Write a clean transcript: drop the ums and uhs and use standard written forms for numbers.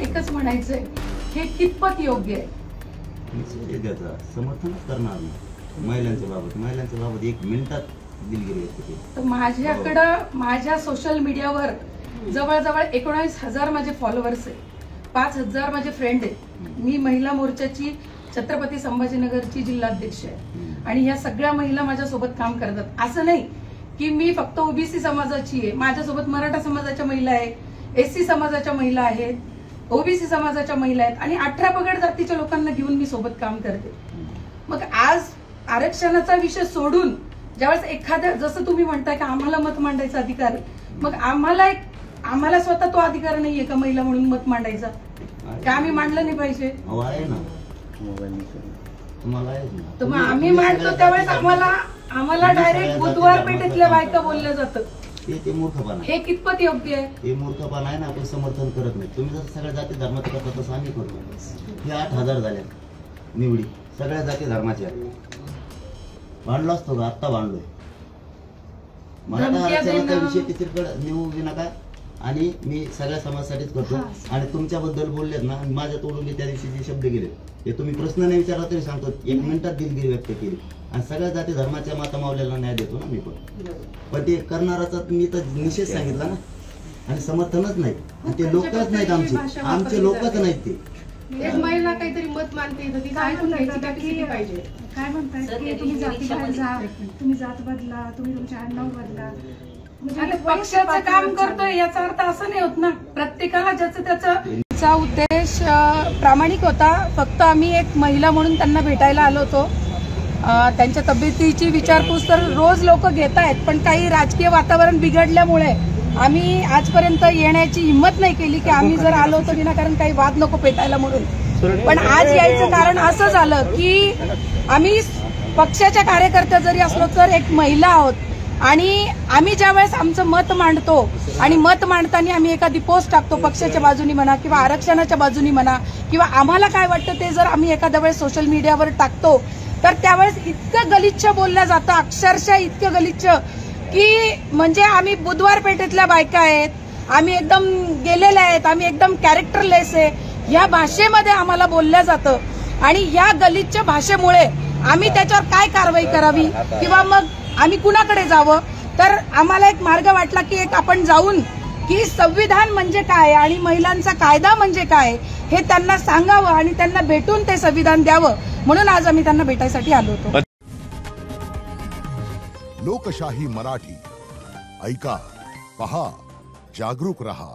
एकच म्हणायचंय, हे कितपत योग्य आहे? समर्थनच करणार नाही महिलांच्या बाबत 1 मिनिटात दिलगिरी व्यक्त केली. तर माझ्याकडं माझ्या सोशल मीडियावर जवळजवळ 19,000 माझे फॉलोअर्स आहे, 5,000 माझे फ्रेंड आहेत. मी महिला मोर्चाची छत्रपती संभाजीनगरची जिल्हाध्यक्ष आहे आणि ह्या सगळ्या महिला माझ्यासोबत काम करतात. असं नाही की मी फक्त ओबीसी समाजाची आहे, माझ्यासोबत मराठा समाजाच्या महिला आहेत, एससी समाजाच्या महिला आहेत, ओबीसी समाजाच्या महिला आहेत आणि 18 पगड जातीच्या लोकांना घेऊन मी सोबत काम करते. मग आज आरक्षणाचा विषय सोडून ज्यावेळेस एखाद्या, जसं तुम्ही म्हणताय की आम्हाला मत मांडायचा अधिकार आहे, मग आम्हाला स्वतः तो अधिकार नाहीये का महिला म्हणून मत मांडायचा? का आम्ही मांडलं नाही पाहिजे? तर मग आम्ही मांडतो त्यावेळेस आम्हाला डायरेक्ट बुधवार पेठेतल्या बायका बोललं जातं. ते मूर्खपणा. हे कितपत योग्य आहे? हे मूर्खपणा आहे ना. आपण समर्थन करत नाही. तुम्ही जसं सगळ्या जाती धर्माचं करता तसं आम्ही करतो. हे 8,000 झाल्या निवडी सगळ्या जाती धर्माच्या. भांडलो असतो का? आत्ता भांडलोय. मराठा आरक्षणाचा विषय तिकडे नेऊ नका आणि मी सगळ्या समाजासाठीच करतो. आणि तुमच्याबद्दल बोललेत ना, माझ्या तोडून त्या दिवशी जे शब्द गेले ते तुम्ही प्रश्न नाही विचारला तरी सांगतो. 1 मिनिटात दिलगिरी व्यक्त केली आणि सगळ्या जाती धर्माच्या माता मावल्याला न्याय देतो ना मी पण ते करणाराचा मी तर निषेध सांगितला ना. आणि समर्थनच नाही. ते लोकच नाहीत आमचे लोकच नाहीत. ते एक महिला काहीतरी मत मानते तर ती ऐकून घ्यायची कॅपॅसिटी पाहिजे. काय म्हणताय की तुम्ही जातीबाहेर जा, तुम्ही जात बदला, तुम्ही तुमच्या आडनाव बदला. म्हणजे पक्षाचं काम करतोय याचा अर्थ असं नाही होत ना. प्रत्येकाला ज्याचं त्याचा उद्देश प्रामाणिक होता. फक्त आम्ही एक महिला म्हणून त्यांना भेटायला आलो होतो. त्यांच्या तब्येतीची विचारपूस तर रोज लोक घेत आहेत, पण काही राजकीय वातावरण बिघडल्यामुळे आम्ही आजपर्यंत येण्याची हिंमत नाही केली की आम्ही जर आलो होतो विनाकारण काही वाद नको पेटायला म्हणून. पण आज यायचं कारण असं झालं की आम्ही पक्षाच्या कार्यकर्त्या जरी असलो तर एक महिला आहोत आणि आम्ही ज्यावेळेस आमचं मत मांडतो आणि मत मांडताना आम्ही एखादी पोस्ट टाकतो पक्षाच्या बाजूनी म्हणा किंवा आरक्षणाच्या बाजूनी म्हणा किंवा आम्हाला काय वाटतं ते जर आम्ही एखाद्या वेळेस सोशल मीडियावर टाकतो तर त्यावेळेस इतकं गलिच्छ बोललं जातं, अक्षरशः इतकं गलिच्छ की म्हणजे आम्ही बुधवार पेठेतल्या बायका आहेत, आम्ही एकदम गेलेल्या आहेत, आम्ही एकदम कॅरेक्टरलेस आहे, या भाषेमध्ये आम्हाला बोललं जातं. आणि या गलिच्छ भाषेमुळे आम्ही त्याच्यावर काय कारवाई करावी किंवा मग आम्ही कुणाकडे जावं, तर आम्हाला एक मार्ग वाटला की एक आपण जाऊन की संविधान म्हणजे काय आणि महिलांचा कायदा म्हणजे काय हे त्यांना सांगावं आणि त्यांना भेटून ते संविधान द्यावं, म्हणून आज आम्ही त्यांना भेटायसाठी आलो होतो. लोकशाही मराठी ऐका, पहा, जागरूक रहा.